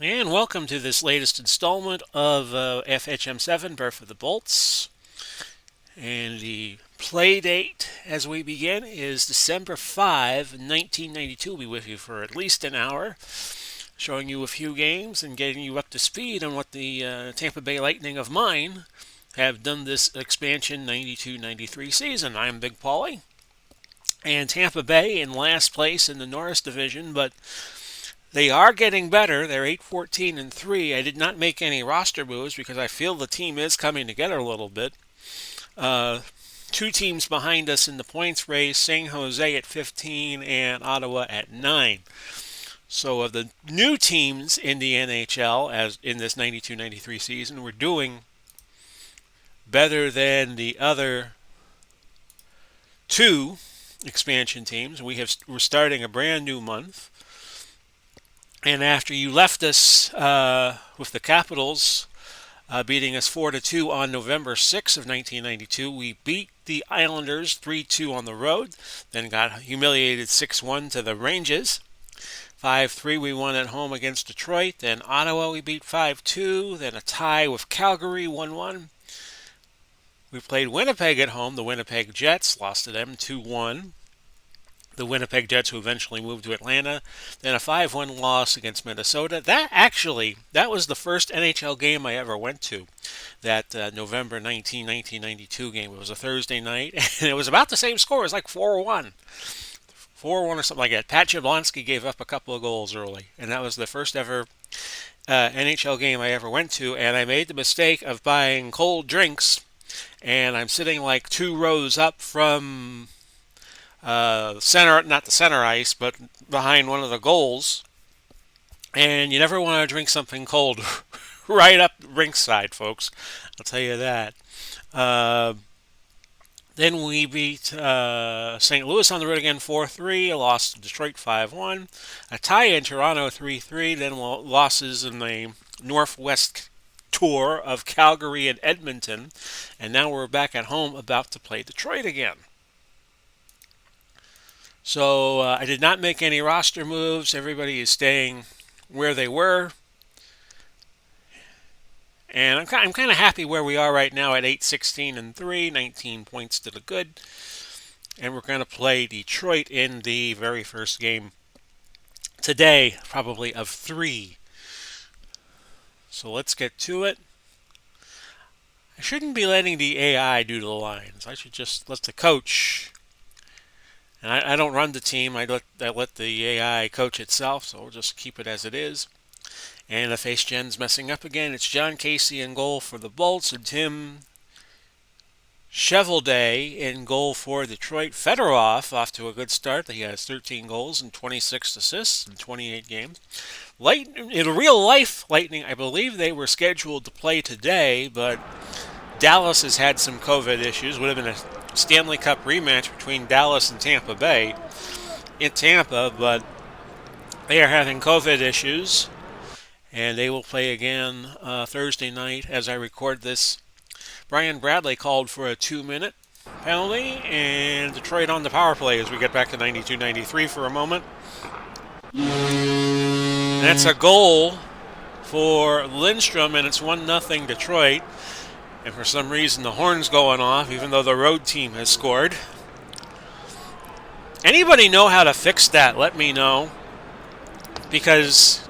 And welcome to this latest installment of FHM 7, Birth of the Bolts. And the play date as we begin is December 5, 1992. We'll be with you for at least an hour, showing you a few games and getting you up to speed on what the Tampa Bay Lightning of mine have done this expansion 92-93 season. I'm Big Paulie, and Tampa Bay in last place in the Norris Division, but they are getting better. They're 8-14-3. I did not make any roster moves because I feel the team is coming together a little bit. Uh, Two teams behind us in the points race, San Jose at 15 and Ottawa at 9. So of the new teams in the NHL as in this 92-93 season, we're doing better than the other two expansion teams. We're starting a brand new month. And after you left us with the Capitals beating us 4-2 on November 6th of 1992, we beat the Islanders 3-2 on the road, then got humiliated 6-1 to the Rangers. 5-3 we won at home against Detroit, then Ottawa we beat 5-2, then a tie with Calgary 1-1. We played Winnipeg at home, the Winnipeg Jets, lost to them 2-1. The Winnipeg Jets, who eventually moved to Atlanta, then a 5-1 loss against Minnesota. That was the first NHL game I ever went to, that November 1992 game. It was a Thursday night, and it was about the same score. It was like 4-1. 4-1 or something like that. Pat Jablonski gave up a couple of goals early, and that was the first ever NHL game I ever went to, and I made the mistake of buying cold drinks, and I'm sitting like 2 rows up from not the center ice, but behind one of the goals. And you never want to drink something cold right up rinkside, folks. I'll tell you that. Uh, then we beat St. Louis on the road again 4-3, a loss to Detroit 5-1, a tie in Toronto 3-3, then losses in the Northwest tour of Calgary and Edmonton, and now we're back at home about to play Detroit again. So I did not make any roster moves. Everybody is staying where they were. And I'm kind of happy where we are right now at 8-16-3, 19 points to the good. And we're going to play Detroit in the very first game today, probably of 3. So let's get to it. I shouldn't be letting the AI do the lines. I should just let the coach. And I don't run the team. I let the AI coach itself, so we'll just keep it as it is. And if FHM's messing up again, it's John Casey in goal for the Bolts and Tim Chevelday in goal for Detroit. Fedorov off to a good start. He has 13 goals and 26 assists in 28 games. In real life, Lightning, I believe they were scheduled to play today, but Dallas has had some COVID issues. Would have been a Stanley Cup rematch between Dallas and Tampa Bay in Tampa, but they are having COVID issues, and they will play again Thursday night as I record this. Brian Bradley called for a 2-minute penalty, and Detroit on the power play as we get back to 92-93 for a moment. And that's a goal for Lindstrom, and it's 1-0 Detroit. And for some reason, the horn's going off, even though the road team has scored. Anybody know how to fix that? Let me know. Because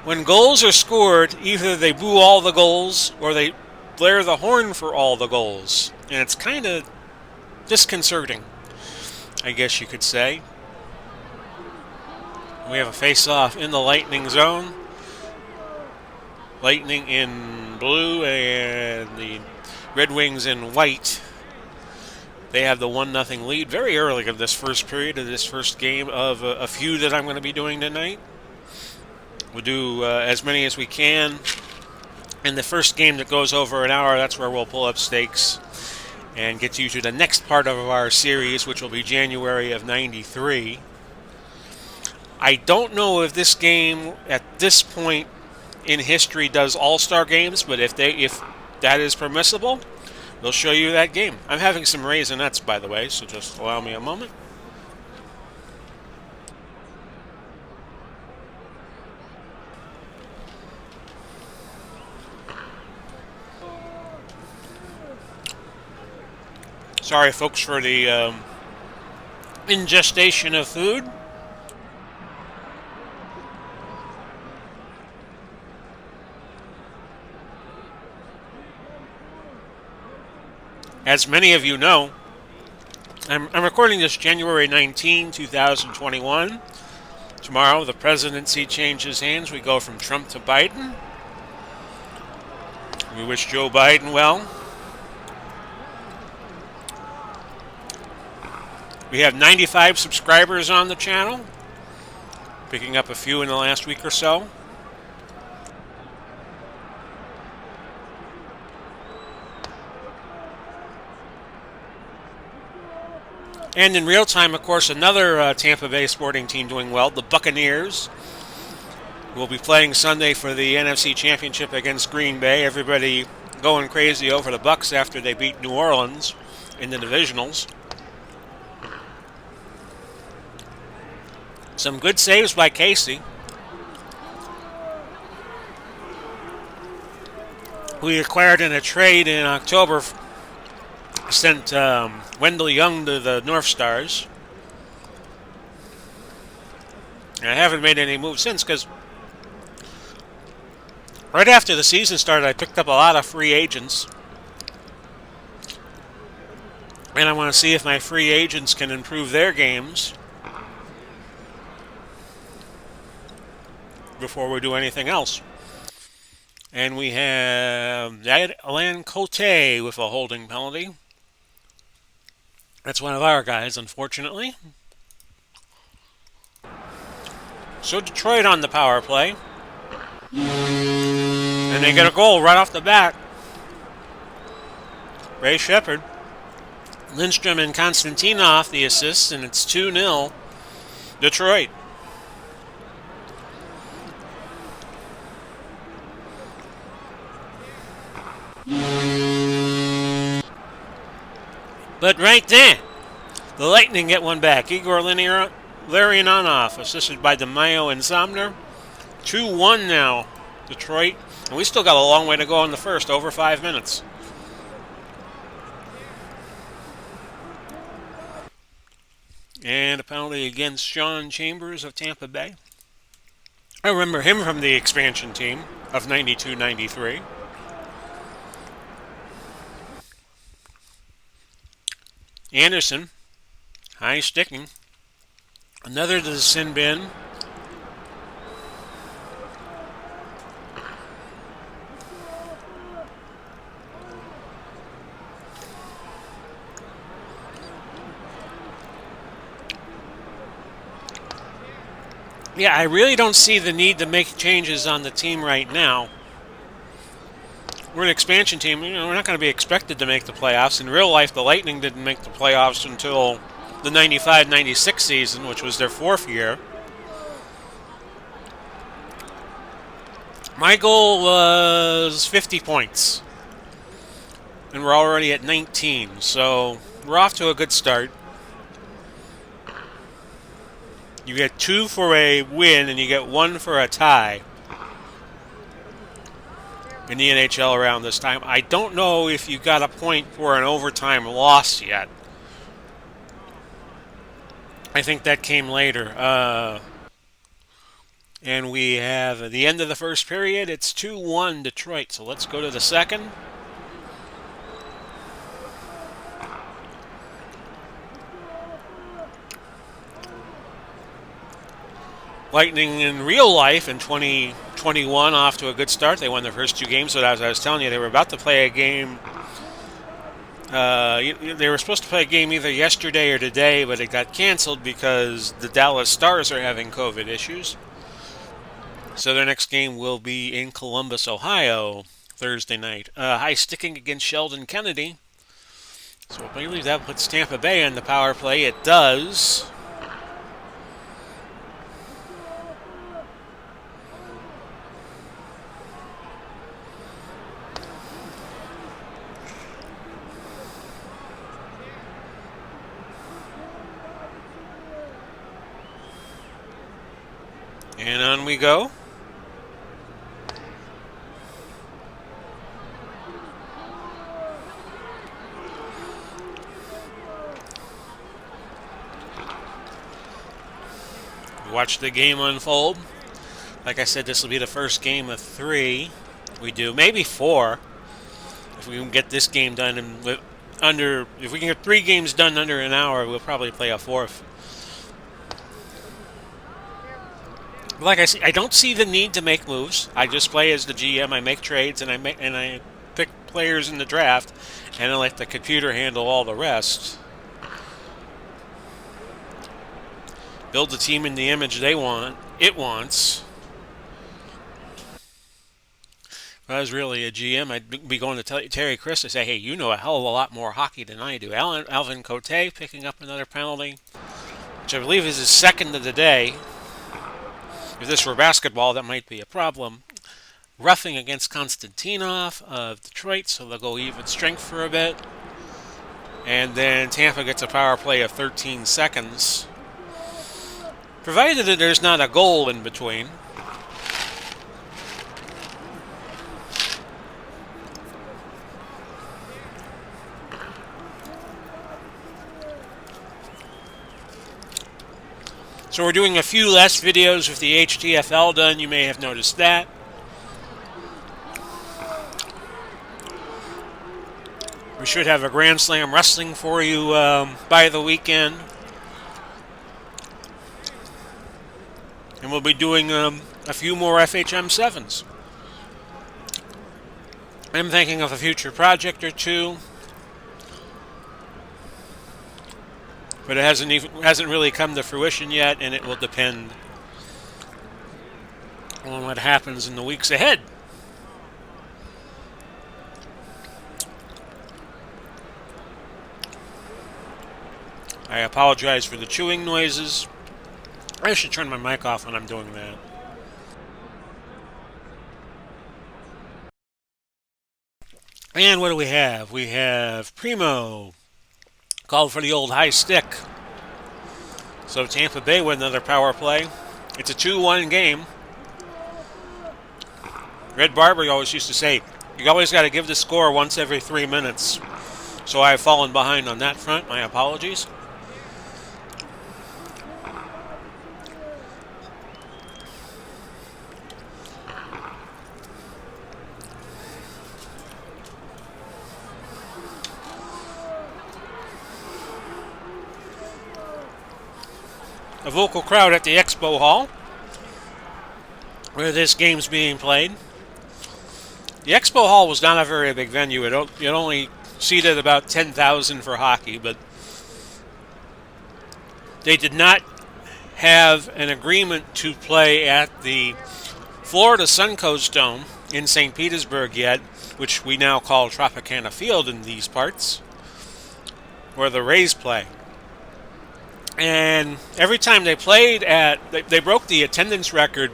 when goals are scored, either they boo all the goals or they blare the horn for all the goals. And it's kind of disconcerting, I guess you could say. We have a face-off in the Lightning zone. Lightning in blue and the Red Wings in white. They have the 1-0 lead very early of this first period of this first game of a few that I'm going to be doing tonight. We'll do as many as we can. In the first game that goes over an hour, that's where we'll pull up stakes and get you to the next part of our series, which will be January of 93. I don't know if this game at this point in history does all-star games, but if that is permissible, they'll show you that game. I'm having some Raisinets, by the way, so just allow me a moment. Sorry, folks, for the ingestion of food. As many of you know, I'm recording this January 19, 2021. Tomorrow, the presidency changes hands. We go from Trump to Biden. We wish Joe Biden well. We have 95 subscribers on the channel, picking up a few in the last week or so. And in real time, of course, another Tampa Bay sporting team doing well, the Buccaneers, will be playing Sunday for the NFC Championship against Green Bay. Everybody going crazy over the Bucs after they beat New Orleans in the divisionals. Some good saves by Casey. We acquired in a trade in October, sent Wendell Young to the North Stars. And I haven't made any moves since because right after the season started, I picked up a lot of free agents. And I want to see if my free agents can improve their games before we do anything else. And we have Alain Cote with a holding penalty. That's one of our guys, unfortunately. So Detroit on the power play. And they get a goal right off the bat. Ray Shepard. Lindstrom and Konstantinov the assists, and it's 2-0 Detroit. But right there, the Lightning get one back. Igor Larionov, assisted by DeMaio and Somner. 2-1 now, Detroit. And we still got a long way to go in the first, over 5 minutes. And a penalty against Sean Chambers of Tampa Bay. I remember him from the expansion team of 92-93. Anderson, high sticking. Another to the sin bin. Yeah, I really don't see the need to make changes on the team right now. We're an expansion team. You know, we're not going to be expected to make the playoffs. In real life, the Lightning didn't make the playoffs until the 95-96 season, which was their 4th year. My goal was 50 points. And we're already at 19, so we're off to a good start. You get 2 for a win, and you get 1 for a tie in the NHL around this time. I don't know if you got a point for an overtime loss yet. I think that came later. And we have at the end of the first period, it's 2-1 Detroit. So let's go to the second. Lightning in real life in 2021 off to a good start. They won their first 2 games, but as I was telling you, they were about to play a game. They were supposed to play a game either yesterday or today, but it got canceled because the Dallas Stars are having COVID issues. So their next game will be in Columbus, Ohio, Thursday night. High sticking against Sheldon Kennedy. So I believe that puts Tampa Bay on the power play. It does. And on we go. watch the game unfold. Like I said, this will be the first game of 3 we do, maybe 4, if we can get this game done if we can get 3 games done under an hour, we'll probably play a 4th. Like I said, I don't see the need to make moves. I just play as the GM. I make trades and I pick players in the draft, and I let the computer handle all the rest. Build the team in the image it wants. If I was really a GM, I'd be going to Terry Chris to say, hey, you know a hell of a lot more hockey than I do. Alvin Cote picking up another penalty, which I believe is his second of the day. If this were basketball, that might be a problem. Roughing against Konstantinov of Detroit, so they'll go even strength for a bit. And then Tampa gets a power play of 13 seconds. Provided that there's not a goal in between. So we're doing a few less videos with the HTFL done. You may have noticed that. We should have a Grand Slam Wrestling for you by the weekend. And we'll be doing a few more FHM 7s. I'm thinking of a future project or 2. But it hasn't really come to fruition yet, and it will depend on what happens in the weeks ahead. I apologize for the chewing noises. I should turn my mic off when I'm doing that. And what do we have? We have Primo. Called for the old high stick. So Tampa Bay with another power play. It's a 2-1 game. Red Barber always used to say, you always got to give the score once every 3 minutes. So I've fallen behind on that front. My apologies. A vocal crowd at the Expo Hall, where this game's being played. The Expo Hall was not a very big venue. It only seated about 10,000 for hockey, but they did not have an agreement to play at the Florida Suncoast Dome in St. Petersburg yet, which we now call Tropicana Field in these parts, where the Rays play. And every time they played they broke the attendance record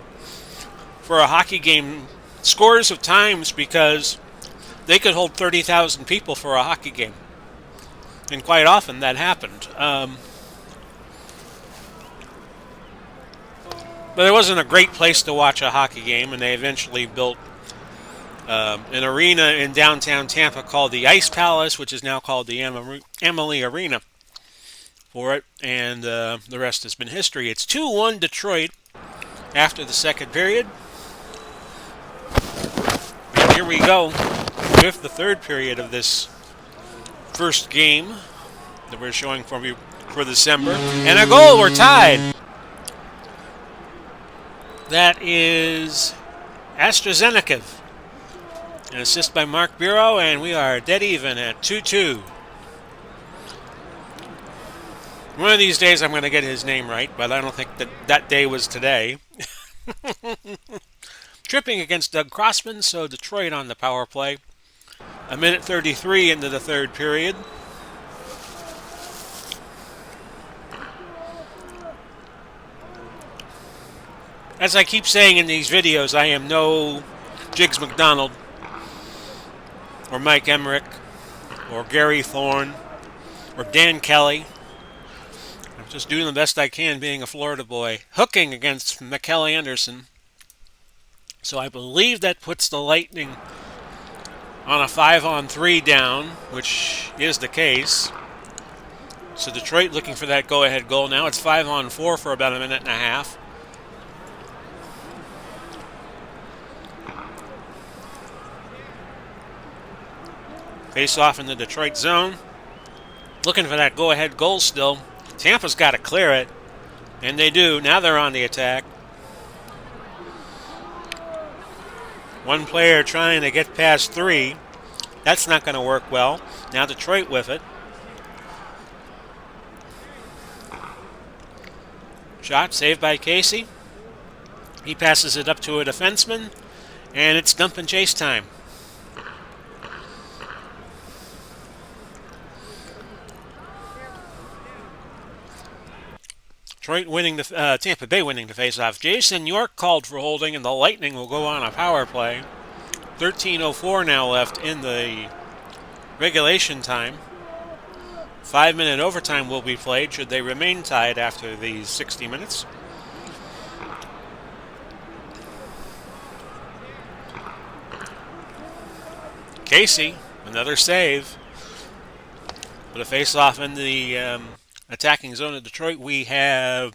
for a hockey game scores of times because they could hold 30,000 people for a hockey game. And quite often that happened. But it wasn't a great place to watch a hockey game, and they eventually built an arena in downtown Tampa called the Ice Palace, which is now called the Emily Arena. For it, and the rest has been history. It's 2-1 Detroit after the second period. And here we go with the third period of this first game that we're showing for you for December. And a goal, we're tied. That is AstraZeneca. An assist by Mark Bureau, and we are dead even at 2-2. One of these days I'm going to get his name right, but I don't think that day was today. Tripping against Doug Crossman, so Detroit on the power play. 1:33 into the third period. As I keep saying in these videos, I am no Jiggs McDonald or Mike Emmerich or Gary Thorne or Dan Kelly. I'm just doing the best I can being a Florida boy. Hooking against McKelly Anderson. So I believe that puts the Lightning on a 5-on-3 down, which is the case. So Detroit looking for that go-ahead goal now. It's 5-on-4 for about a minute and a half. Face off in the Detroit zone. Looking for that go-ahead goal still. Tampa's got to clear it. And they do. Now they're on the attack. One player trying to get past three. That's not going to work well. Now Detroit with it. Shot saved by Casey. He passes it up to a defenseman. And it's dump and chase time. Detroit winning the Tampa Bay winning the faceoff. Jason York called for holding, and the Lightning will go on a power play. 13:04 now left in the regulation time. 5-minute overtime will be played should they remain tied after these 60 minutes. Casey, another save. With a face-off in the attacking zone of Detroit, we have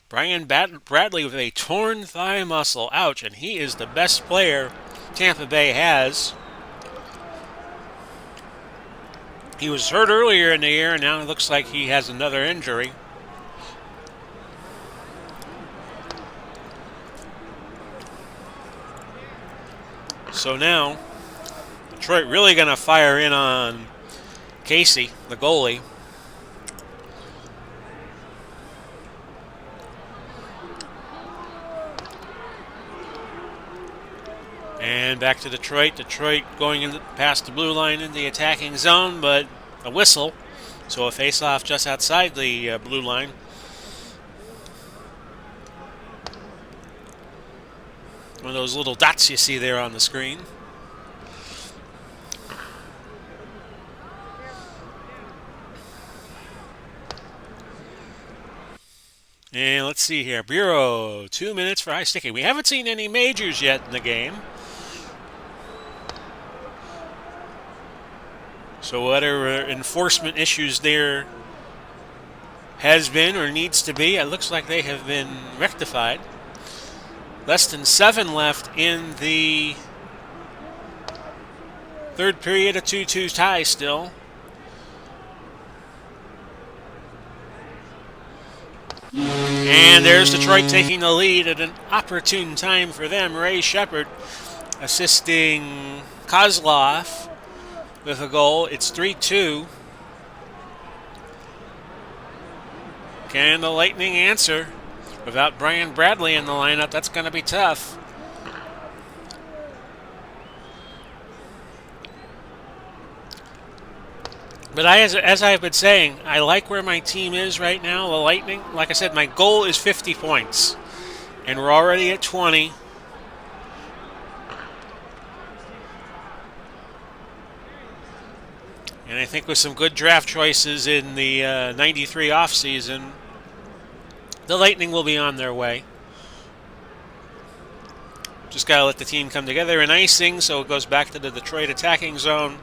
Brian Bradley with a torn thigh muscle. Ouch, and he is the best player Tampa Bay has. He was hurt earlier in the year, and now it looks like he has another injury. So now, Detroit really going to fire in on Casey, the goalie. And back to Detroit. Detroit going in past the blue line in the attacking zone, but a whistle. So a face-off just outside the blue line. One of those little dots you see there on the screen. And let's see here. Bureau, 2 minutes for ice sticking. We haven't seen any majors yet in the game. So whatever enforcement issues there has been or needs to be, it looks like they have been rectified. Less than 7 left in the third period, a 2-2 tie still. And there's Detroit taking the lead at an opportune time for them. Ray Shepard assisting Kozlov with a goal. It's 3-2. Can the Lightning answer? Without Brian Bradley in the lineup, that's going to be tough. But as I've been saying, I like where my team is right now, the Lightning. Like I said, my goal is 50 points. And we're already at 20. And I think with some good draft choices in the 93 offseason, the Lightning will be on their way. Just got to let the team come together in icing, so it goes back to the Detroit attacking zone.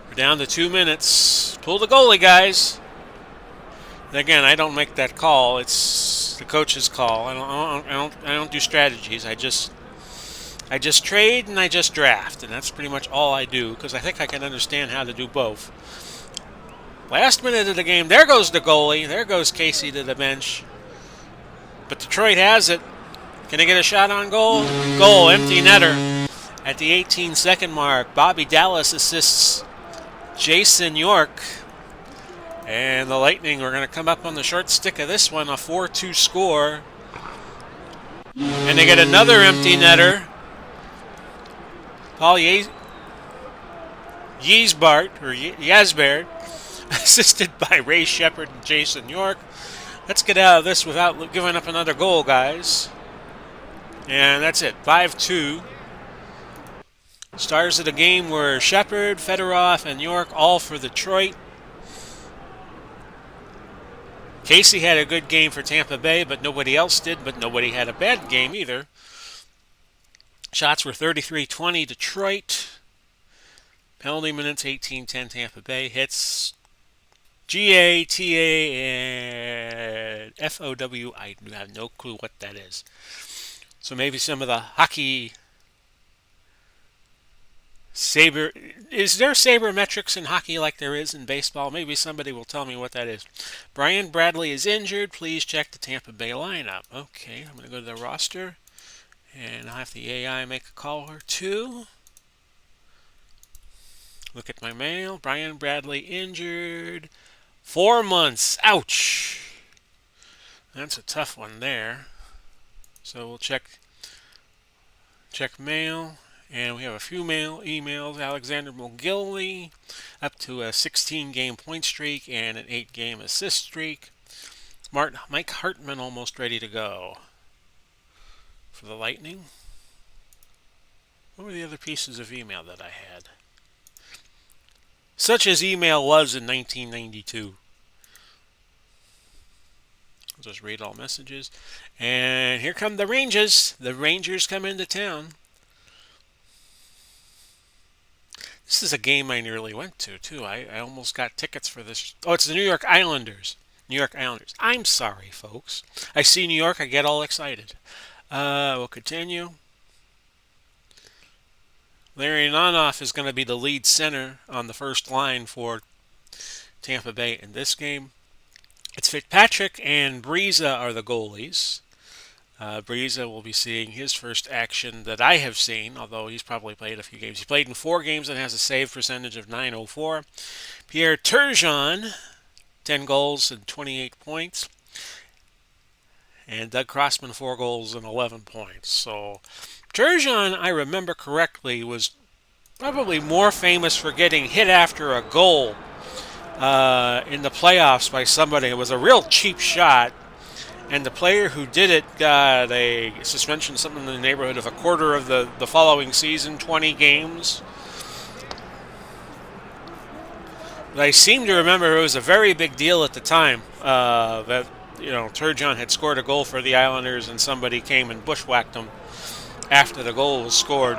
We're down to 2 minutes. Pull the goalie, guys. And again, I don't make that call. It's the coach's call. I don't do strategies. I just trade and I just draft, and that's pretty much all I do because I think I can understand how to do both. Last minute of the game, there goes the goalie. There goes Casey to the bench. But Detroit has it. Can they get a shot on goal? Goal, empty netter. At the 18-second mark, Bobby Dallas assists Jason York. And the Lightning are going to come up on the short stick of this one, a 4-2 score. And they get another empty netter. Paul Yazbard, assisted by Ray Shepard and Jason York. Let's get out of this without giving up another goal, guys. And that's it, 5-2. Stars of the game were Shepard, Fedorov, and York, all for Detroit. Casey had a good game for Tampa Bay, but nobody else did, but nobody had a bad game either. Shots were 33-20 Detroit. Penalty minutes 18-10 Tampa Bay. Hits GATAFOW. I have no clue what that is. So maybe some of the hockey saber. Is there sabermetrics in hockey like there is in baseball? Maybe somebody will tell me what that is. Brian Bradley is injured. Please check the Tampa Bay lineup. Okay, I'm going to go to the roster. And I'll have the AI make a call or two. Look at my mail. Brian Bradley injured. 4 months. Ouch. That's a tough one there. So we'll check mail. And we have a few emails. Alexander McGillney up to a 16-game point streak and an 8-game assist streak. Mike Hartman almost ready to go for the Lightning. What were the other pieces of email that I had? Such as email was in 1992. I'll just read all messages. And here come the Rangers. The Rangers come into town. This is a game I nearly went to, too. I almost got tickets for this. Oh, it's the New York Islanders. New York Islanders. I'm sorry, folks. I see New York, I get all excited. We'll continue. Larry Nanoff is going to be the lead center on the first line for Tampa Bay in this game. It's Fitzpatrick and Breeza are the goalies. Breeza will be seeing his first action that I have seen, although he's probably played a few games. He played in 4 games and has a save percentage of .904. Pierre Turgeon, 10 goals and 28 points. And Doug Crossman, 4 goals and 11 points. So Turgeon, I remember correctly, was probably more famous for getting hit after a goal in the playoffs by somebody. It was a real cheap shot. And the player who did it got a suspension, something in the neighborhood of a quarter of the following season, 20 games. But I seem to remember it was a very big deal at the time that Turgeon had scored a goal for the Islanders and somebody came and bushwhacked him after the goal was scored.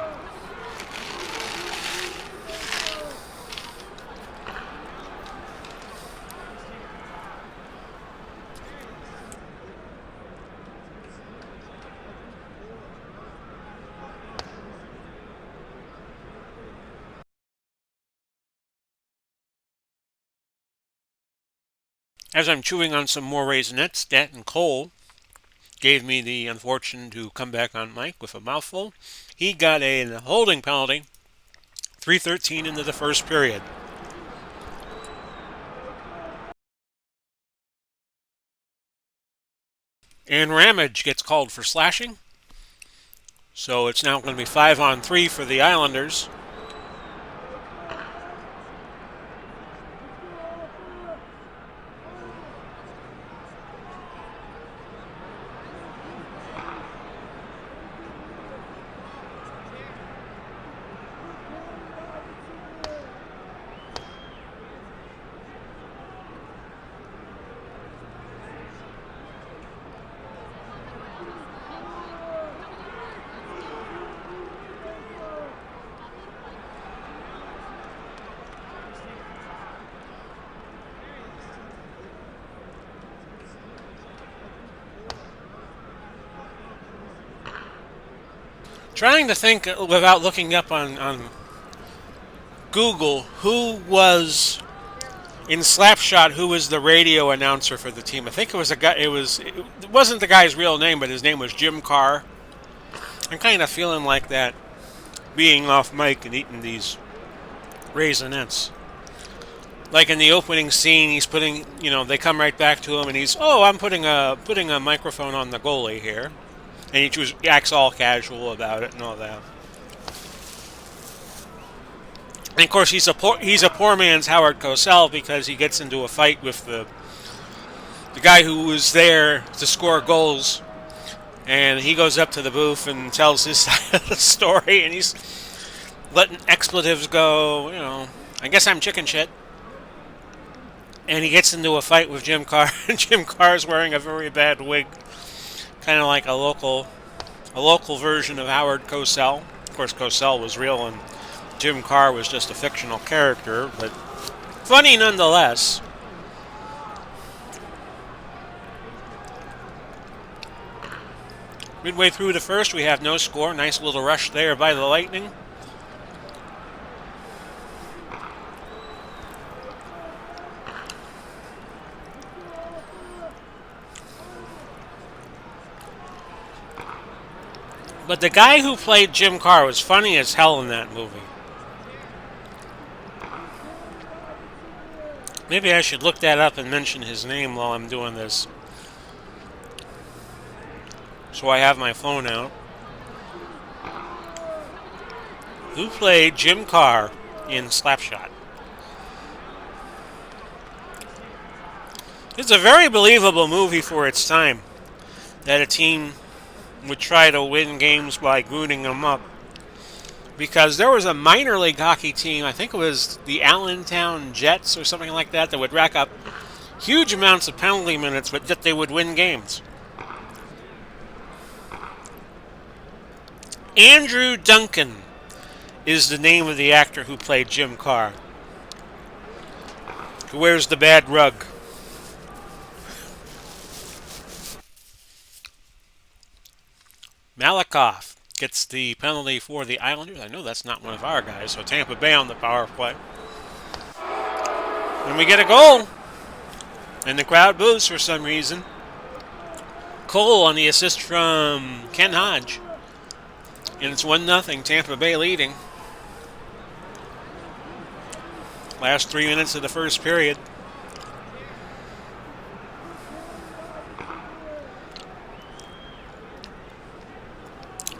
As I'm chewing on some more Raisinets, Stanton Cole gave me the unfortune to come back on mic with a mouthful. He got a holding penalty, 3:13 into the first period. And Ramage gets called for slashing. So it's now going to be 5-on-3 for the Islanders. Trying to think without looking up on Google who was in Slapshot, who was the radio announcer for the team. I think it was a guy. It wasn't the guy's real name, but his name was Jim Carr. I'm kind of feeling like that, being off mic and eating these Raisinets. Like in the opening scene, he's putting, they come right back to him, and I'm putting a microphone on the goalie here. And he acts all casual about it and all that. And of course, he's a poor man's Howard Cosell because he gets into a fight with the guy who was there to score goals. And he goes up to the booth and tells his side of the story. And he's letting expletives go, I guess I'm chicken shit. And he gets into a fight with Jim Carr. And Jim Carr's wearing a very bad wig. Kind of like a local version of Howard Cosell. Of course, Cosell was real and Jim Carr was just a fictional character, but funny nonetheless. Midway through the first, we have no score. Nice little rush there by the Lightning. But the guy who played Jim Carr was funny as hell in that movie. Maybe I should look that up and mention his name while I'm doing this. So I have my phone out. Who played Jim Carr in Slapshot? It's a very believable movie for its time. That a team would try to win games by gooning them up. Because there was a minor league hockey team, I think it was the Allentown Jets or something like that would rack up huge amounts of penalty minutes, but yet they would win games. Andrew Duncan is the name of the actor who played Jim Carr, who wears the bad rug. Malakoff gets the penalty for the Islanders. I know that's not one of our guys, so Tampa Bay on the power play. And we get a goal, and the crowd boos for some reason. Cole on the assist from Ken Hodge. And it's 1-0, Tampa Bay leading. Last 3 minutes of the first period.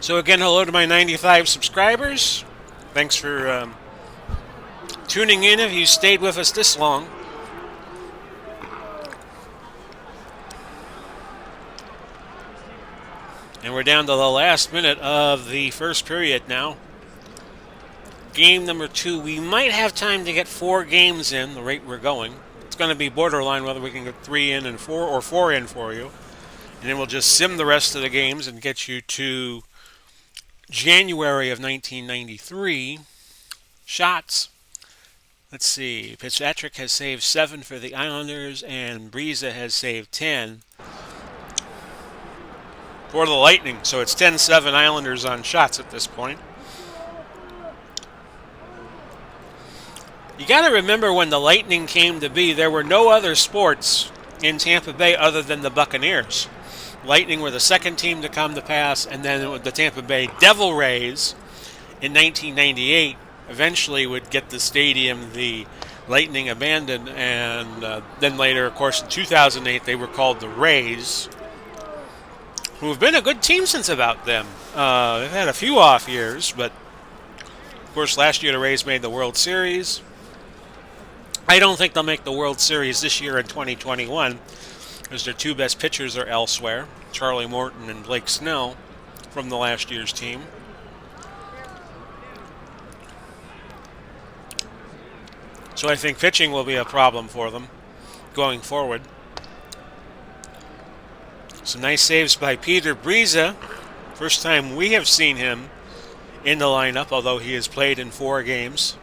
So again, hello to my 95 subscribers. Thanks for tuning in if you stayed with us this long. And we're down to the last minute of the first period now. Game number 2. We might have time to get 4 games in, the rate we're going. It's going to be borderline whether we can get 3 in and 4 or 4 in for you. And then we'll just sim the rest of the games and get you to January of 1993. Shots. Let's see. Fitzpatrick has saved 7 for the Islanders, and Breeza has saved 10 for the Lightning. So it's 10-7 Islanders on shots at this point. You got to remember when the Lightning came to be, there were no other sports in Tampa Bay other than the Buccaneers. Lightning were the second team to come to pass, and then the Tampa Bay Devil Rays in 1998 eventually would get the stadium the Lightning abandoned, and then later, of course, in 2008 they were called the Rays, who have been a good team since about them. They've had a few off years, but of course last year the Rays made the World Series. I don't think they'll make the World Series this year in 2021 because their 2 best pitchers are elsewhere, Charlie Morton and Blake Snell from the last year's team. So I think pitching will be a problem for them going forward. Some nice saves by Peter Breeza. First time we have seen him in the lineup, although he has played in 4 games.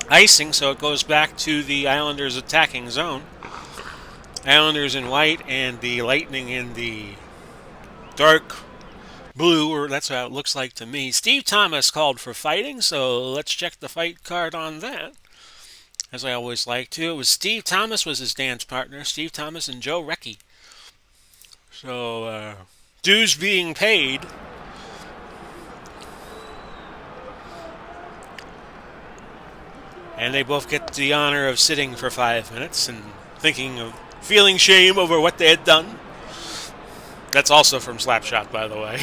Icing, so it goes back to the Islanders' attacking zone. Islanders in white and the Lightning in the dark blue, or that's how it looks like to me. Steve Thomas called for fighting, so let's check the fight card on that. As I always like to. It was Steve Thomas was his dance partner, Steve Thomas and Joe Recchi. So, dues being paid. And they both get the honor of sitting for 5 minutes and feeling shame over what they had done. That's also from Slapshot, by the way.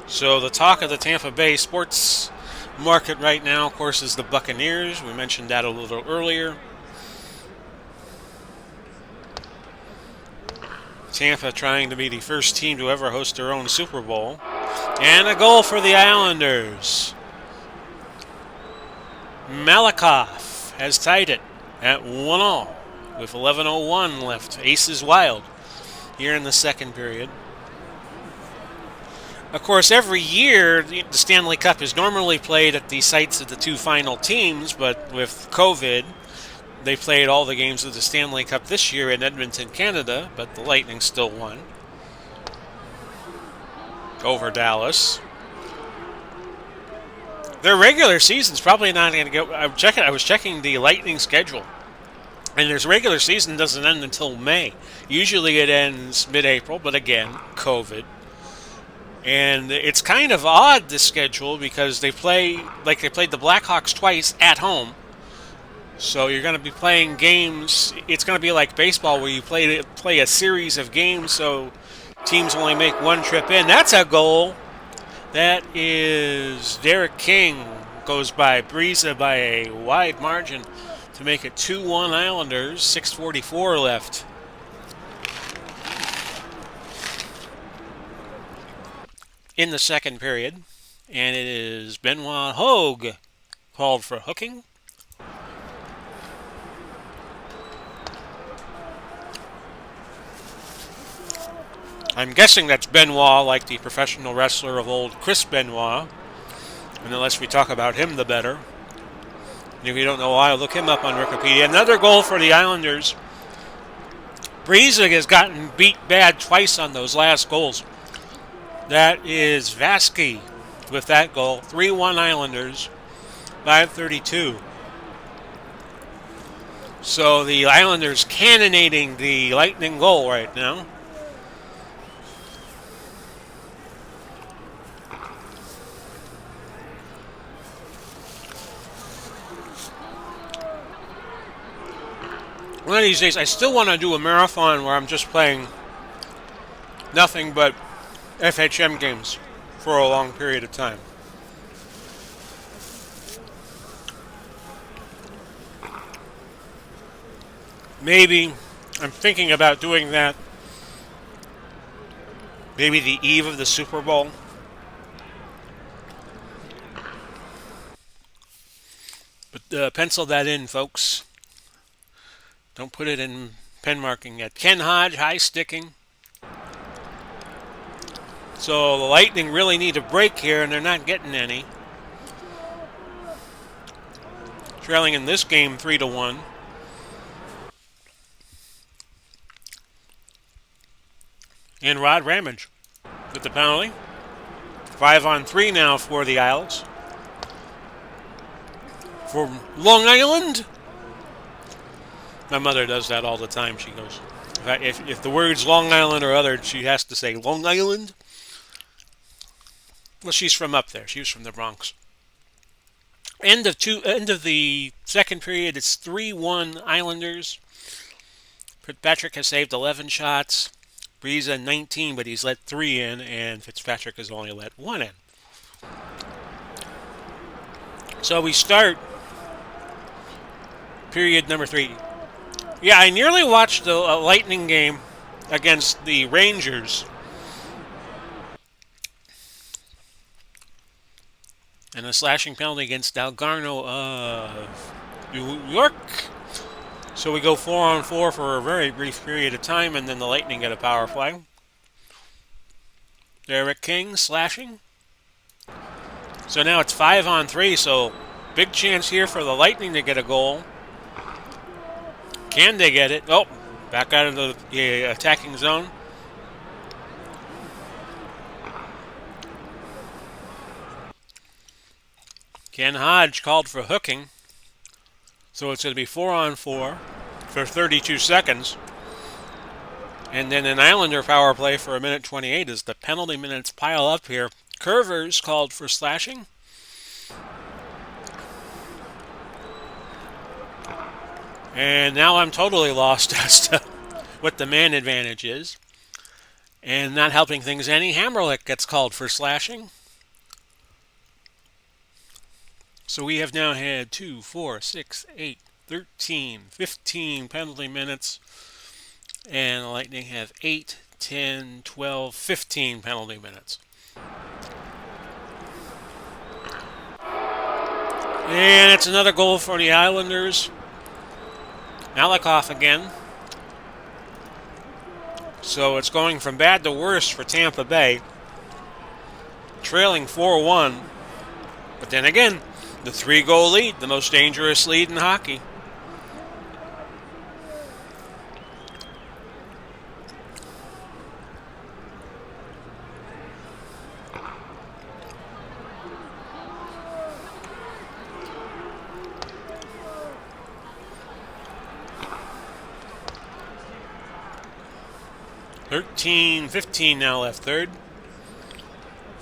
So the talk of the Tampa Bay sports market right now, of course, is the Buccaneers. We mentioned that a little earlier. Tampa trying to be the first team to ever host their own Super Bowl. And a goal for the Islanders. Malakoff has tied it at 1-1 with 11:01 left. Aces wild here in the second period. Of course, every year the Stanley Cup is normally played at the sites of the two final teams, but with COVID, they played all the games of the Stanley Cup this year in Edmonton, Canada, but the Lightning still won over Dallas. Their regular season's probably not going to go. I was checking the Lightning schedule, and their regular season doesn't end until May. Usually it ends mid-April, but again, COVID. And it's kind of odd, this schedule, because they played the Blackhawks twice at home. So you're going to be playing games. It's going to be like baseball, where you play a series of games, so teams only make one trip in. That's a goal. That is Derek King. Goes by Breeza by a wide margin to make it 2-1 Islanders. 6:44 left. In the second period, and it is Benoit Hogue called for hooking. I'm guessing that's Benoit, like the professional wrestler of old, Chris Benoit. And unless we talk about him, the better. And if you don't know why, look him up on Wikipedia. Another goal for the Islanders. Breezig has gotten beat bad twice on those last goals. That is Vasky with that goal. 3-1 Islanders. 5:32. So the Islanders cannonading the Lightning goal right now. One of these days, I still want to do a marathon where I'm just playing nothing but FHM games for a long period of time. Maybe I'm thinking about doing that. Maybe the eve of the Super Bowl. But pencil that in, folks. Don't put it in pen marking yet. Ken Hodge, high sticking. So the Lightning really need a break here, and they're not getting any. Trailing in this game 3-1. And Rod Ramage with the penalty. 5-on-3 now for the Isles. For Long Island. My mother does that all the time. She goes, if the words Long Island are uttered, she has to say Long Island. Well, she's from up there. She was from the Bronx. End of the second period. It's 3-1 Islanders. Fitzpatrick has saved 11 shots. Breeza 19, but he's let 3 in, and Fitzpatrick has only let 1 in. So we start period number 3. Yeah, I nearly watched a Lightning game against the Rangers. And a slashing penalty against Dalgarno of New York. So we go 4-on-4 for a very brief period of time, and then the Lightning get a power play. Derek King slashing. So now it's 5-on-3, so big chance here for the Lightning to get a goal. Can they get it? Oh, back out of the attacking zone. Ken Hodge called for hooking. So it's going to be 4-on-4 for 32 seconds. And then an Islander power play for 1:28 as the penalty minutes pile up here. Curvers called for slashing. And now I'm totally lost as to what the man advantage is. And not helping things any, Hammerlick gets called for slashing. So we have now had 2, 4, 6, 8, 13, 15 penalty minutes. And the Lightning have 8, 10, 12, 15 penalty minutes. And it's another goal for the Islanders. Malakoff again. So it's going from bad to worse for Tampa Bay. trailing 4-1. But then again, the 3-goal lead, the most dangerous lead in hockey. $13-15 now left third.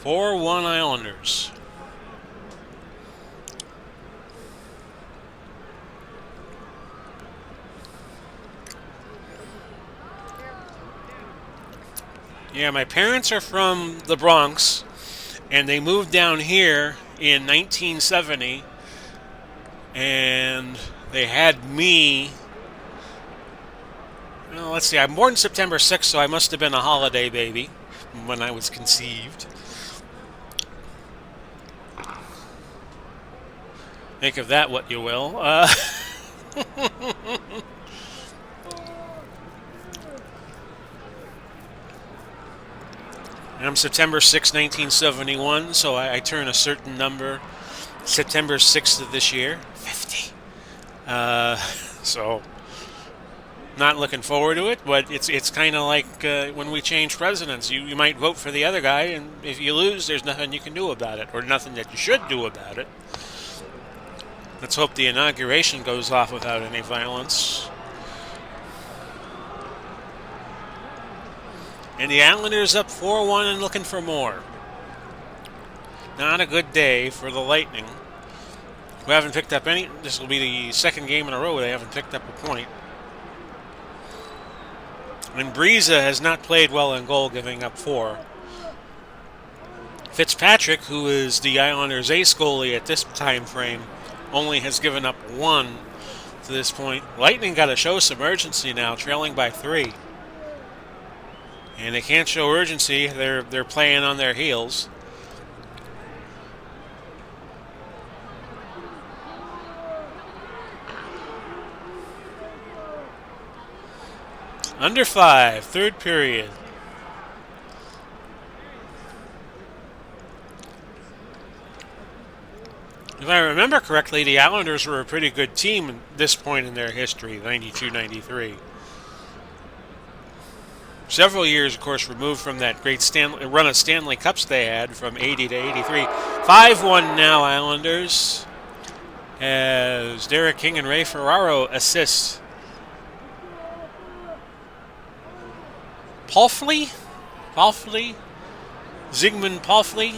4-1 Islanders. Yeah, my parents are from the Bronx, and they moved down here in 1970, and they had me. Well, let's see, I'm born September 6th, so I must have been a holiday baby when I was conceived. Make of that what you will. I'm September 6, 1971, so I turn a certain number September 6th of this year. 50. So, not looking forward to it, but it's kind of like when we change presidents. You might vote for the other guy, and if you lose, there's nothing you can do about it, or nothing that you should do about it. Let's hope the inauguration goes off without any violence. And the Islanders up 4-1 and looking for more. Not a good day for the Lightning, who haven't picked up any. This will be the second game in a row they haven't picked up a point. And Breeza has not played well in goal, giving up 4. Fitzpatrick, who is the Islanders' ace goalie at this time frame, only has given up 1 to this point. Lightning got to show some urgency now, trailing by 3. And they can't show urgency. They're playing on their heels. Under 5, third period. If I remember correctly, the Islanders were a pretty good team at this point in their history, 92-93. Several years, of course, removed from that great run of Stanley Cups they had from 80 to 83. 5-1 now, Islanders, as Derek King and Ray Ferraro assist. Zygmunt Palfley,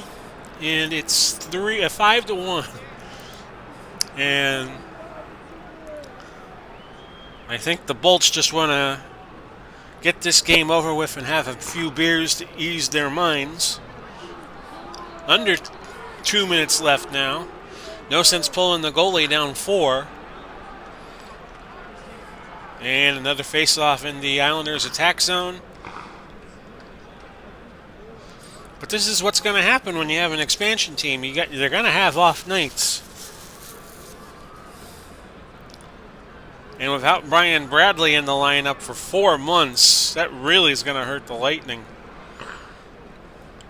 and it's 5-1. And I think the Bolts just want to get this game over with and have a few beers to ease their minds. Under 2 minutes left now. No sense pulling the goalie down 4. And another face-off in the Islanders' attack zone. But this is what's going to happen when you have an expansion team. They're going to have off nights. And without Brian Bradley in the lineup for 4 months, that really is going to hurt the Lightning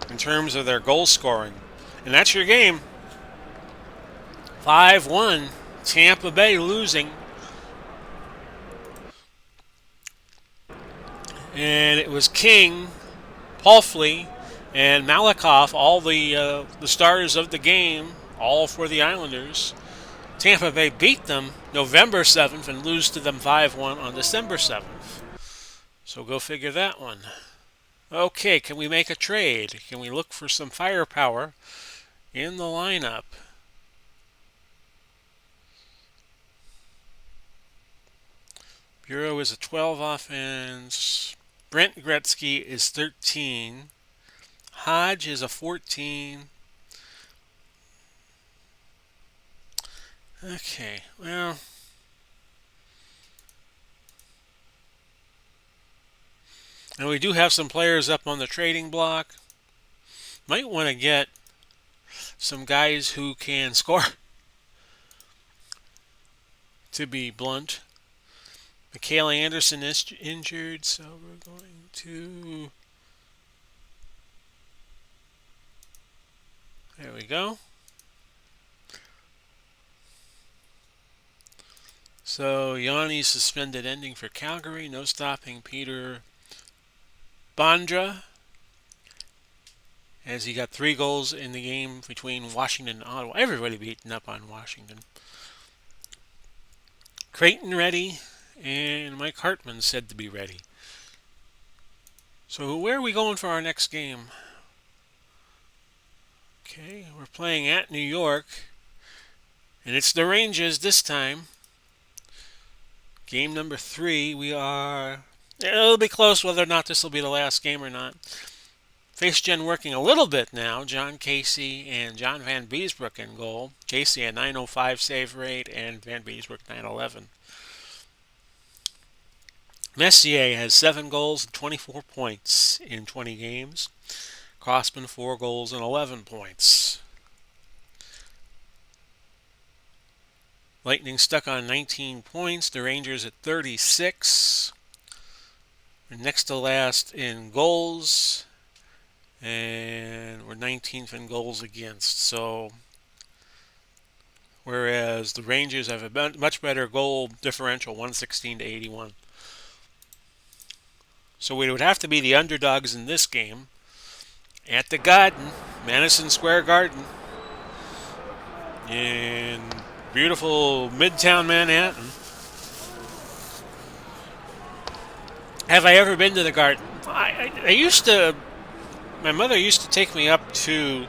in terms of their goal scoring. And that's your game. 5-1, Tampa Bay losing. And it was King, Palfley, and Malakoff, all the stars of the game, all for the Islanders. Tampa Bay beat them November 7th and lose to them 5-1 on December 7th. So go figure that one. Okay, can we make a trade? Can we look for some firepower in the lineup? Bureau is a 12 offense. Brent Gretzky is 13. Hodge is a 14. Okay, well, and we do have some players up on the trading block. Might want to get some guys who can score, to be blunt. Mikhail Anderson is injured, so we're going to There we go. So Yanni's suspended ending for Calgary. No stopping Peter Bondra, as he got 3 goals in the game between Washington and Ottawa. Everybody beating up on Washington. Creighton ready, and Mike Hartman said to be ready. So where are we going for our next game? Okay, we're playing at New York, and it's the Rangers this time. Game number 3. It'll be close whether or not this will be the last game or not. FHM working a little bit now. John Casey and John Van Beesbrook in goal. Casey a 905 save rate and Van Beesbrook 911. Messier has 7 goals and 24 points in 20 games. Crossman 4 goals and 11 points. Lightning stuck on 19 points. The Rangers at 36. We're next to last in goals. And we're 19th in goals against. So, whereas the Rangers have a much better goal differential, 116 to 81. So we would have to be the underdogs in this game at the Garden, Madison Square Garden, in beautiful Midtown Manhattan. Have I ever been to the Garden? My mother used to take me up to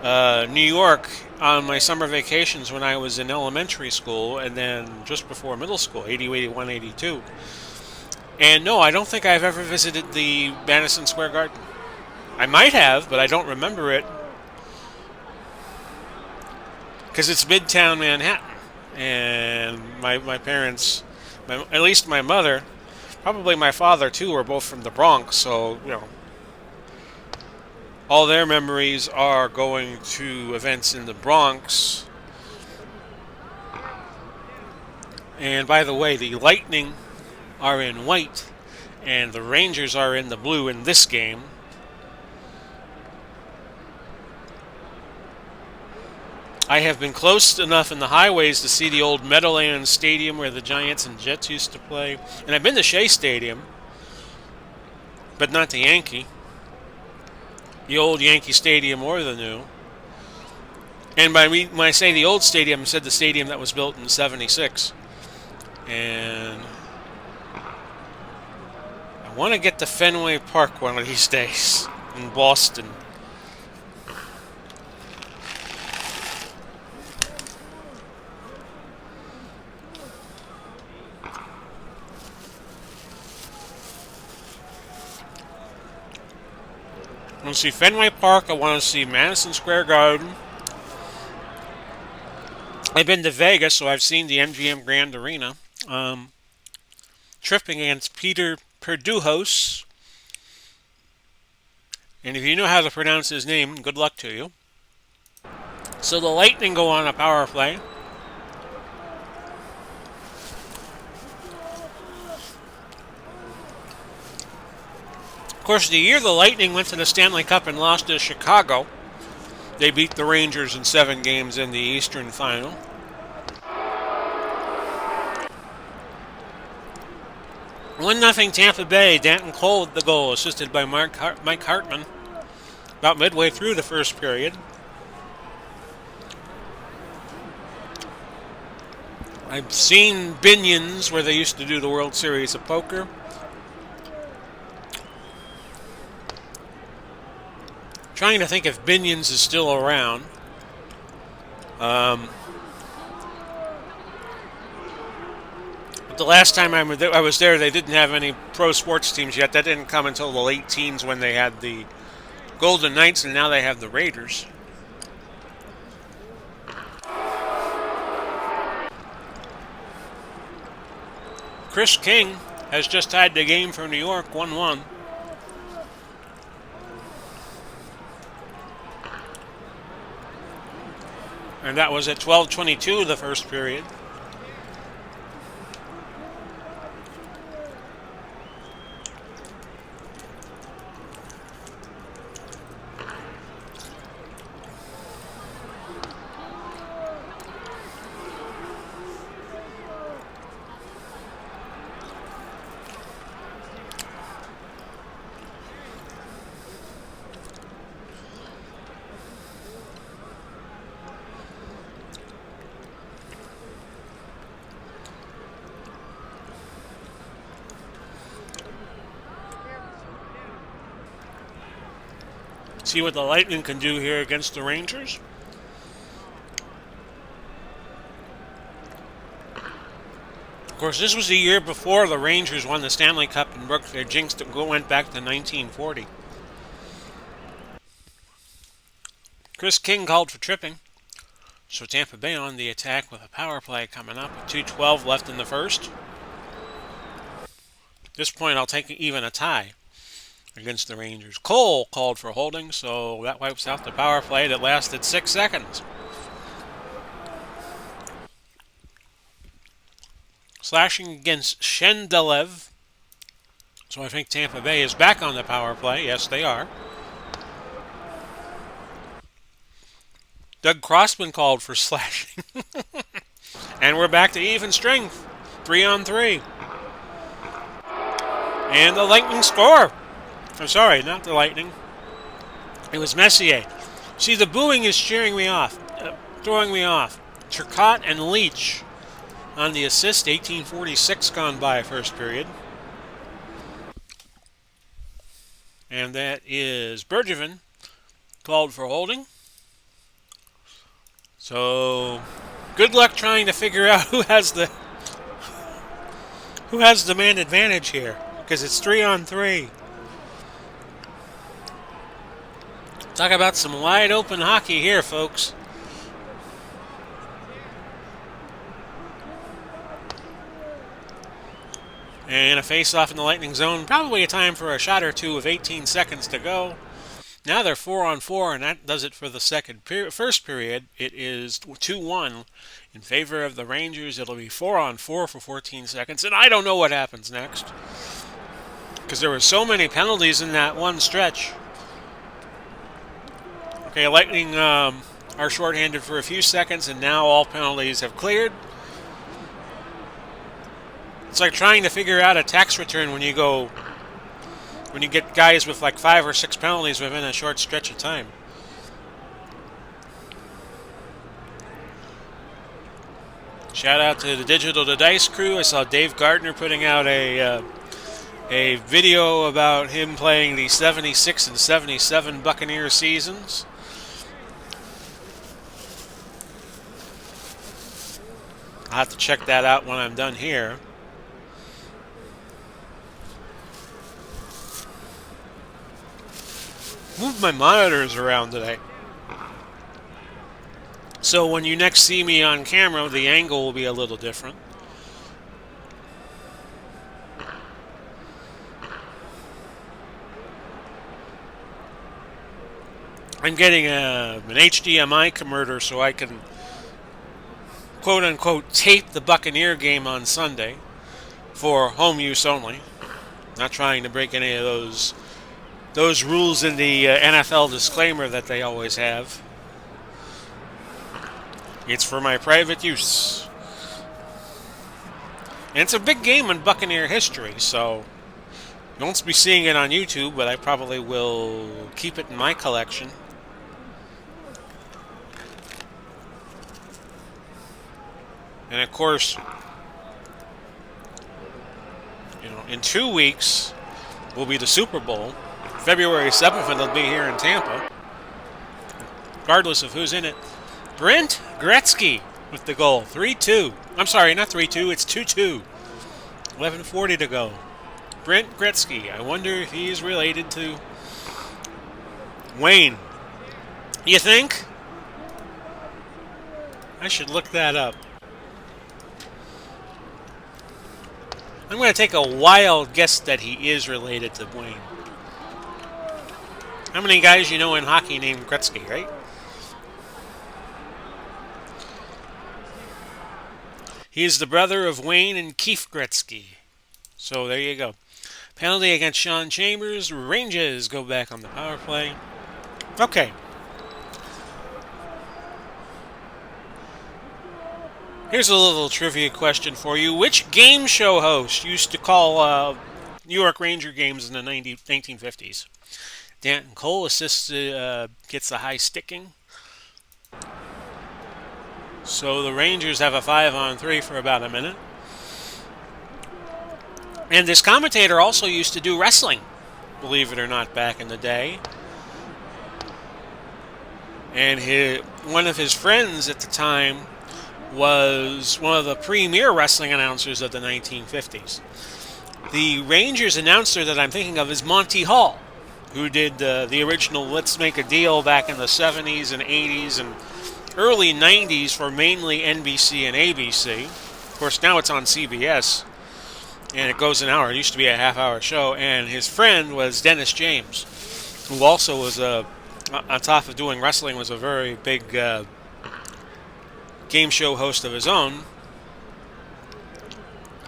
New York on my summer vacations when I was in elementary school and then just before middle school, 80, 81, 82. And no, I don't think I've ever visited the Madison Square Garden. I might have, but I don't remember it. Because it's Midtown Manhattan. And my parents, at least my mother, probably my father too, are both from the Bronx. So, all their memories are going to events in the Bronx. And by the way, the Lightning are in white, and the Rangers are in the blue in this game. I have been close enough in the highways to see the old Meadowlands Stadium where the Giants and Jets used to play. And I've been to Shea Stadium, but not the Yankee. The old Yankee Stadium or the new. And when I say the old stadium, I said the stadium that was built in '76. And I want to get to Fenway Park one of these days in Boston. I want to see Fenway Park. I want to see Madison Square Garden. I've been to Vegas, so I've seen the MGM Grand Arena. Tripping against Peter Perdujos. And if you know how to pronounce his name, good luck to you. So the Lightning go on a power play. Of course, the year the Lightning went to the Stanley Cup and lost to Chicago, they beat the Rangers in 7 games in the Eastern Final. One 0 Tampa Bay. Danton Cole with the goal, assisted by Mike Hartman. About midway through the first period. I've seen Binion's where they used to do the World Series of Poker. Trying to think if Binion's is still around. The last time I was there, they didn't have any pro sports teams yet. That didn't come until the late teens when they had the Golden Knights, and now they have the Raiders. Chris King has just tied the game for New York, 1-1. And that was at 12:22 the first period. See what the Lightning can do here against the Rangers. Of course, this was the year before the Rangers won the Stanley Cup and broke their jinx that went back to 1940. Chris King called for tripping. So Tampa Bay on the attack with a power play coming up. 2:12 left in the first. At this point, I'll take even a tie against the Rangers. Cole called for holding, so that wipes out the power play that lasted 6 seconds. Slashing against Shendelev. So I think Tampa Bay is back on the power play. Yes, they are. Doug Crossman called for slashing. And we're back to even strength. 3-on-3. And the Lightning score. I'm sorry, not the Lightning. It was Messier. See, the booing is throwing me off. Turcotte and Leach on the assist. 18:46 gone by first period. And that is Bergevin called for holding. So, good luck trying to figure out who has the man advantage here, because it's 3-on-3. Talk about some wide open hockey here, folks. And a face-off in the Lightning zone. Probably a time for a shot or two with 18 seconds to go. Now they're 4-on-4, and that does it for the first period. It is 2-1 in favor of the Rangers. It'll be 4-on-4 for 14 seconds, and I don't know what happens next, because there were so many penalties in that one stretch. Okay, Lightning are shorthanded for a few seconds, and now all penalties have cleared. It's like trying to figure out a tax return when you get guys with like 5 or 6 penalties within a short stretch of time. Shout out to the Digital to Dice crew. I saw Dave Gardner putting out a video about him playing the 76 and 77 Buccaneer seasons. I'll have to check that out when I'm done here. Moved my monitors around today. So when you next see me on camera, the angle will be a little different. I'm getting an HDMI converter so I can quote-unquote tape the Buccaneer game on Sunday for home use only. Not trying to break any of those rules in the NFL disclaimer that they always have. It's for my private use. And it's a big game in Buccaneer history, so you won't be seeing it on YouTube, but I probably will keep it in my collection. And of course, in 2 weeks will be the Super Bowl. February 7th, it'll be here in Tampa. Regardless of who's in it. Brent Gretzky with the goal. 3-2. I'm sorry, not 3-2. It's 2-2. 11:40 to go. Brent Gretzky. I wonder if he's related to Wayne. You think? I should look that up. I'm going to take a wild guess that he is related to Wayne. How many guys you know in hockey named Gretzky, right? He is the brother of Wayne and Keith Gretzky. So there you go. Penalty against Sean Chambers. Rangers go back on the power play. Okay. Here's a little trivia question for you. Which game show host used to call New York Ranger games in the 1950s? Danton Cole gets the high sticking. So the Rangers have a 5-on-3 for about a minute. And this commentator also used to do wrestling, believe it or not, back in the day. And one of his friends at the time was one of the premier wrestling announcers of the 1950s. The Rangers announcer that I'm thinking of is Monty Hall, who did the original Let's Make a Deal back in the 70s and 80s and early 90s for mainly NBC and ABC. Of course, now it's on CBS, and it goes an hour. It used to be a half-hour show. And his friend was Dennis James, who also was on top of doing wrestling, was a very big game show host of his own.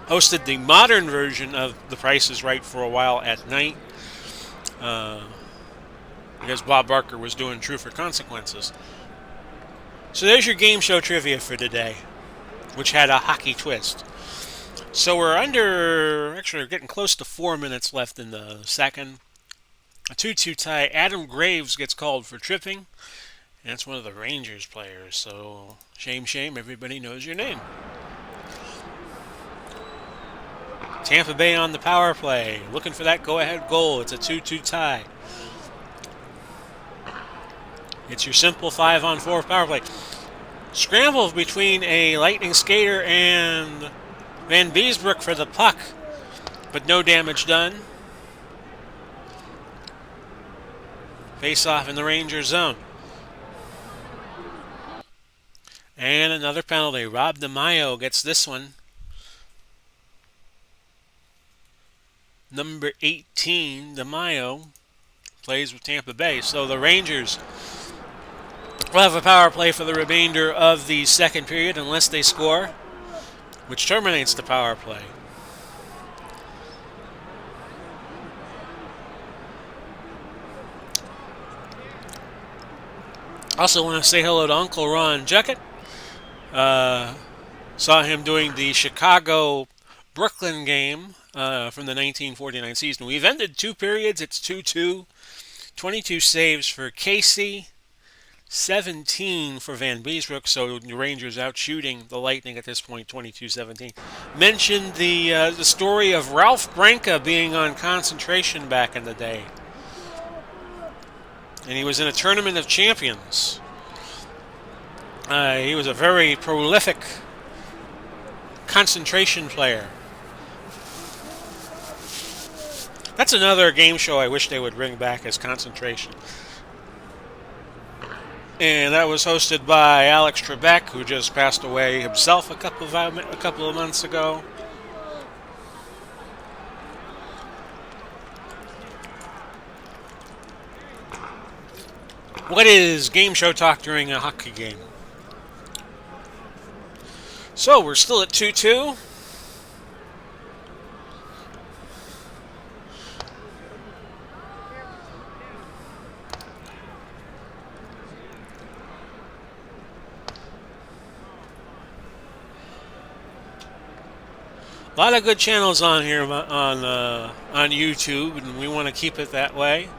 Hosted the modern version of The Price is Right for a while at night, because Bob Barker was doing True for Consequences. So there's your game show trivia for today, which had a hockey twist. So we're getting close to 4 minutes left in the second. A 2-2 tie. Adam Graves gets called for tripping, and it's one of the Rangers players. So shame, everybody knows your name. Tampa Bay on the power play, looking for that go-ahead goal. It's a 2-2 tie. It's your simple 5-on-4 power play. Scramble between a Lightning skater and Van Beesbrook for the puck, but no damage done. Face-off in the Rangers zone. And another penalty. Rob DeMaio gets this one. Number 18, DeMaio, plays with Tampa Bay. So the Rangers will have a power play for the remainder of the second period unless they score, which terminates the power play. Also want to say hello to Uncle Ron Juckett. Saw him doing the Chicago-Brooklyn game from the 1949 season. We've ended 2 periods. It's 2-2. 22 saves for Casey, 17 for Van Beesbrook. So the Rangers out shooting the Lightning at this point, 22-17. Mentioned the story of Ralph Branca being on concentration back in the day. And he was in a tournament of champions. He was a very prolific concentration player. That's another game show I wish they would bring back, as concentration. And that was hosted by Alex Trebek, who just passed away himself a couple of months ago. What is game show talk during a hockey game? So we're still at 2-2. A lot of good channels on here on YouTube, and we want to keep it that way.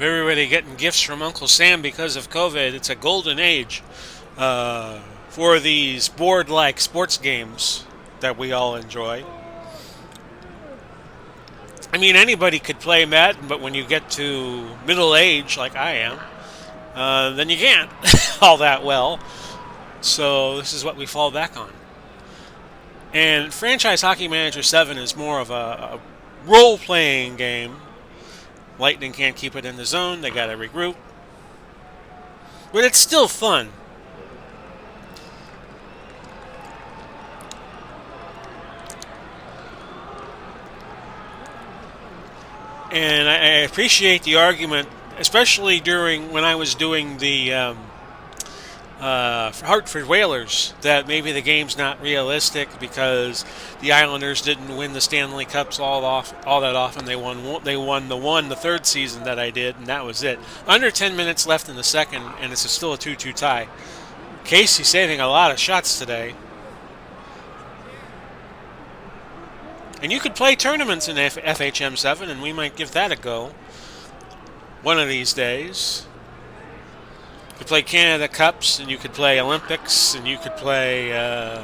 Everybody getting gifts from Uncle Sam because of COVID. It's a golden age for these board-like sports games that we all enjoy. I mean, anybody could play Madden, but when you get to middle age, like I am, then you can't all that well. So this is what we fall back on. And Franchise Hockey Manager 7 is more of a role-playing game. Lightning can't keep it in the zone. They got to regroup. But it's still fun. And I appreciate the argument, especially during when I was doing the Hartford Whalers, that maybe the game's not realistic because the Islanders didn't win the Stanley Cups all that often. They won the third season that I did, and that was it. Under 10 minutes left in the second, and it's still a 2-2 tie. Casey saving a lot of shots today. And you could play tournaments in FHM 7, and we might give that a go one of these days. You could play Canada Cups, and you could play Olympics, and you could play... I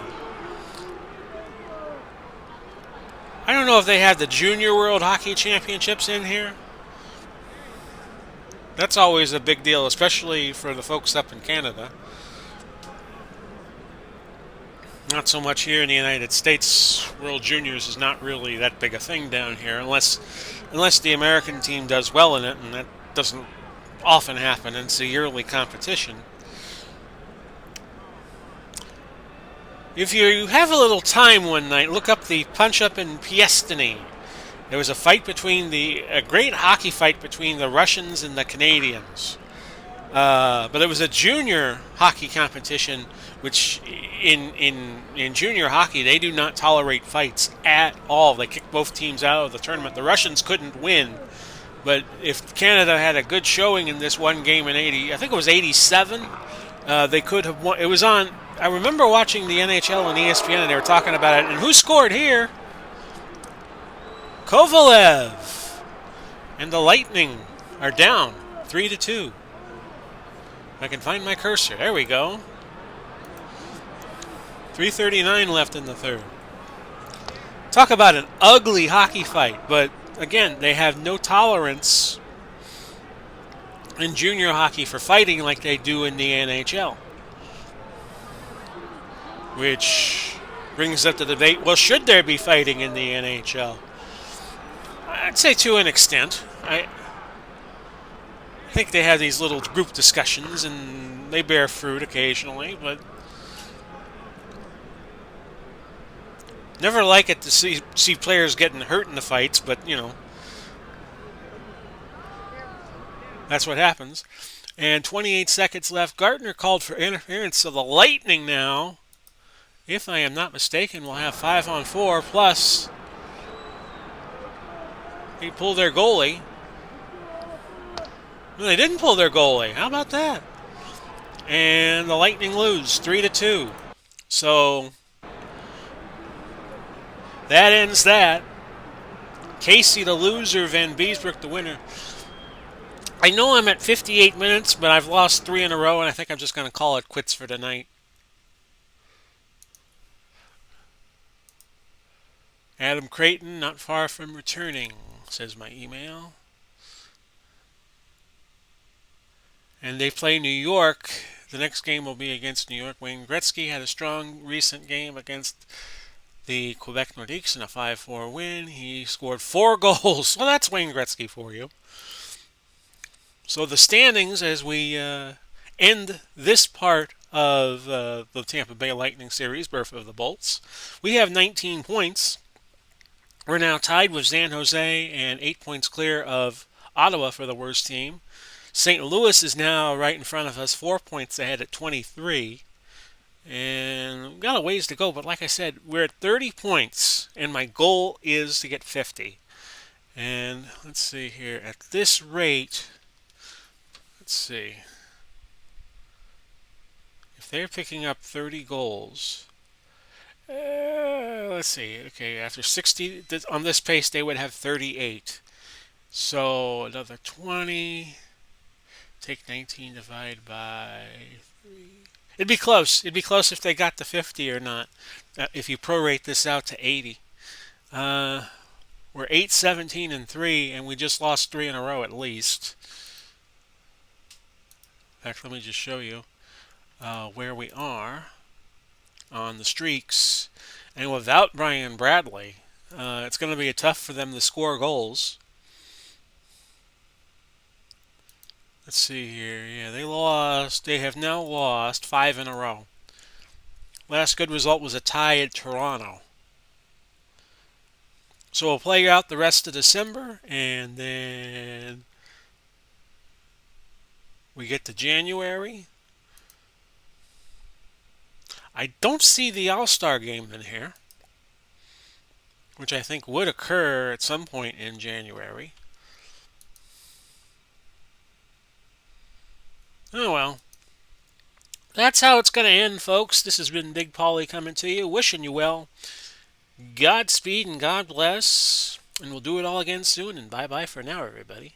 don't know if they have the Junior World Hockey Championships in here. That's always a big deal, especially for the folks up in Canada. Not so much here in the United States. World Juniors is not really that big a thing down here, unless the American team does well in it, and that doesn't often happen. It's a yearly competition. If you have a little time one night, look up the punch up in Piestany. There was a fight between a great hockey fight between the Russians and the Canadians. But it was a junior hockey competition, which in junior hockey they do not tolerate fights at all. They kick both teams out of the tournament. The Russians couldn't win, but if Canada had a good showing in this one game in I think it was '87, they could have won. It was on. I remember watching the NHL on ESPN, and they were talking about it. And who scored here? Kovalev, and the Lightning are down 3-2. If I can find my cursor. There we go. 3:39 left in the third. Talk about an ugly hockey fight. But again, they have no tolerance in junior hockey for fighting like they do in the NHL. Which brings up the debate, well, should there be fighting in the NHL? I'd say to an extent. I think they have these little group discussions, and they bear fruit occasionally, but never like it to see players getting hurt in the fights, but, that's what happens. And 28 seconds left. Gardner called for interference, so the Lightning now, if I am not mistaken, will have 5-on-4, plus he pulled their goalie. No, they didn't pull their goalie. How about that? And the Lightning lose 3-2. So that ends that. Casey the loser, Van Beesbrook the winner. I know I'm at 58 minutes, but I've lost 3 in a row, and I think I'm just going to call it quits for tonight. Adam Creighton, not far from returning, says my email. And they play New York. The next game will be against New York. Wayne Gretzky had a strong recent game against the Quebec Nordiques in a 5-4 win. He scored 4 goals. Well, that's Wayne Gretzky for you. So the standings as we end this part of the Tampa Bay Lightning series, Birth of the Bolts. We have 19 points. We're now tied with San Jose and 8 points clear of Ottawa for the worst team. St. Louis is now right in front of us, 4 points ahead at 23. And we've got a ways to go, but like I said, we're at 30 points, and my goal is to get 50. And let's see here. At this rate, let's see. If they're picking up 30 goals, let's see. Okay, after 60, on this pace, they would have 38. So another 20. Take 19 divided by 3. It'd be close. It'd be close if they got to 50 or not. If you prorate this out to 80. We're 8-17-3, and we just lost 3 in a row at least. In fact, let me just show you where we are on the streaks. And without Brian Bradley, it's going to be tough for them to score goals. Let's see here. Yeah, they lost. They have now lost 5 in a row. Last good result was a tie at Toronto. So we'll play out the rest of December, and then we get to January. I don't see the All-Star game in here, which I think would occur at some point in January. Oh well. That's how it's going to end, folks. This has been Big Paulie coming to you, wishing you well. Godspeed and God bless. And we'll do it all again soon. And bye-bye for now, everybody.